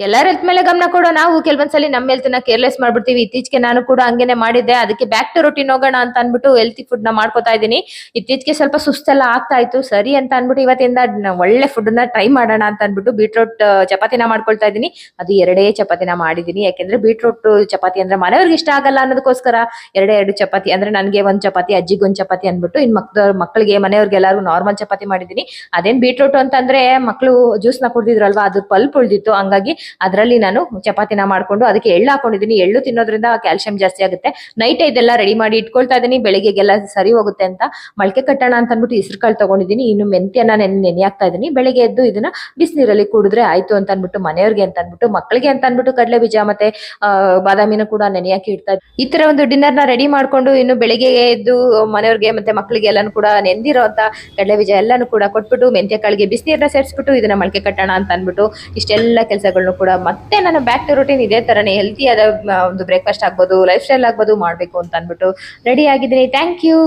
ಎಲ್ಲರ ಹೆಲ್ತ್ ಮೇಲೆ ಗಮನ ಕೊಡೋ ನಾವು ಕೆಲವೊಂದ್ಸಲಿ ನಮ್ಮ ಹೆಲ್ತ್ ನ ಕೇರ್ಲೆಸ್ ಮಾಡ್ಬಿಡ್ತೀವಿ. ಇತ್ತೀಚೆಗೆ ನಾನು ಕೂಡ ಹಂಗೇನೆ ಮಾಡಿದ್ದೆ. ಅದಕ್ಕೆ ಬ್ಯಾಕ್ ಟು ರೊಟೀನ್ ಹೋಗೋಣ ಅಂತ ಅನ್ಬಿಟ್ಟು ಹೆಲ್ತಿ ಫುಡ್ ನ ಮಾಡ್ಕೋತಾ ಇದ್ದೀನಿ. ಇತ್ತೀಚೆಗೆ ಸ್ವಲ್ಪ ಸುಸ್ತೆಲ್ಲ ಆಗ್ತಾ ಇತ್ತು. ಸರಿ ಅಂತ ಅನ್ಬಿಟ್ಟು ಇವತ್ತಿಂದ ಒಳ್ಳೆ ಫುಡ್ ನ ಟ್ರೈ ಮಾಡೋಣ ಅಂತ ಅನ್ಬಿಟ್ಟು ಬೀಟ್ರೂಟ್ ಚಪಾತಿನ ಮಾಡ್ಕೊಳ್ತಾ ಇದ್ದೀನಿ. ಅದು ಎರಡೇ ಚಪಾತಿನ ಮಾಡಿದೀನಿ. ಯಾಕೆಂದ್ರೆ ಬೀಟ್ರೂಟ್ ಚಪಾತಿ ಅಂದ್ರೆ ಮನೆಯವ್ರಿಗೆ ಇಷ್ಟ ಆಗಲ್ಲ ಅನ್ನೋದಕ್ಕೋಸ್ಕರ ಎರಡು ಚಪಾತಿ ಅಂದ್ರೆ ನನ್ಗೆ ಒಂದ್ ಚಪಾತಿ, ಅಜ್ಜಿಗೆ ಒಂದ್ ಚಪಾತಿ ಅನ್ಬಿಟ್ಟು ಇನ್ ಮಕ್ಕಳಿಗೆ ಮನೆಯವ್ರಿಗೆ ಎಲ್ಲಾರು ನಾರ್ಮಲ್ ಚಪಾತಿ ಮಾಡಿದೀನಿ. ಅದೇನ್ ಬೀಟ್ರೂಟ್ ಅಂತಂದ್ರೆ ಮಕ್ಕಳು ಜ್ಯೂಸ್ ನ ಕುಡ್ದಿದ್ರಲ್ವಾ, ಅದು ಪಲ್ಪ್ ಉಳ್ದಿತ್ತು. ಹಂಗಾಗಿ ಅದರಲ್ಲಿ ನಾನು ಚಪಾತಿನ ಮಾಡ್ಕೊಂಡು ಅದಕ್ಕೆ ಎಳ್ಳು ಹಾಕೊಂಡಿದ್ದೀನಿ. ಎಳ್ಳು ತಿನ್ನೋದ್ರಿಂದ ಕ್ಯಾಲ್ಸಿಯಂ ಜಾಸ್ತಿ ಆಗುತ್ತೆ. ನೈಟ್ ಇದೆಲ್ಲ ರೆಡಿ ಮಾಡಿ ಇಟ್ಕೊಳ್ತಾ ಇದೀನಿ, ಬೆಳಿಗ್ಗೆಗೆಲ್ಲ ಸರಿ ಹೋಗುತ್ತೆ ಅಂತ. ಮೊಳಕೆ ಕಟ್ಟೋಣ ಅಂತ ಅನ್ಬಿಟ್ಟು ಹೆಸರು ಕಾಳು ತಗೊಂಡಿದ್ದೀನಿ. ಇನ್ನು ಮೆಂತ್ಯನ ನೆನೆ ಹಾಕ್ತಾ ಇದೀನಿ. ಬೆಳಿಗ್ಗೆ ಎದ್ದು ಇದನ್ನ ಬಿಸಿನೀರಲ್ಲಿ ಕುಡಿದ್ರೆ ಆಯ್ತು ಅಂತ ಅನ್ಬಿಟ್ಟು ಮನೆಯವ್ರಿಗೆ ಅಂತ ಅನ್ಬಿಟ್ಟು ಮಕ್ಕಳಿಗೆ ಅಂತ ಅನ್ಬಿಟ್ಟು ಕಡಲೆ ಬೀಜ ಮತ್ತೆ ಬಾದಾಮಿನ ಕೂಡ ನೆನೆ ಹಾಕಿ ಇಡ್ತಾ ಇದ್ದೀನಿ. ಈ ತರ ಒಂದು ಡಿನ್ನರ್ ನ ರೆಡಿ ಮಾಡ್ಕೊಂಡು ಇನ್ನು ಬೆಳಿಗ್ಗೆ ಎದ್ದು ಮನೆಯವ್ರಿಗೆ ಮತ್ತೆ ಮಕ್ಕಳಿಗೆ ಎಲ್ಲಾನು ಕೂಡ ನೆಂದಿರೋ ಅಂತ ಕಡಲೆ ಬೀಜ ಎಲ್ಲಾನು ಕೂಡ ಕೊಟ್ಬಿಟ್ಟು ಮೆಂತ್ಯ ಕಾಳಿಗೆ ಬಿಸಿನೀರನ್ನ ಸೇರಿಸ್ಬಿಟ್ಟು ಇದನ್ನ ಮೊಳಕೆ ಕಟ್ಟೋಣ ಅಂತ ಅನ್ಬಿಟ್ಟು ಇಷ್ಟೆಲ್ಲ ಕೆಲಸಗಳನ್ನು ಕೂಡ ಮತ್ತೆ ನನ್ನ ಬ್ಯಾಕ್ ಟು ರೂಟೀನ್ ಇದೇ ತರನೇ ಹೆಲ್ತಿ ಆದ ಒಂದು ಬ್ರೇಕ್ಫಾಸ್ಟ್ ಆಗ್ಬೋದು, ಲೈಫ್ ಸ್ಟೈಲ್ ಆಗ್ಬೋದು ಮಾಡ್ಬೇಕು ಅಂತ ಅನ್ಬಿಟ್ಟು ರೆಡಿ ಆಗಿದ್ದೀನಿ. Thank you.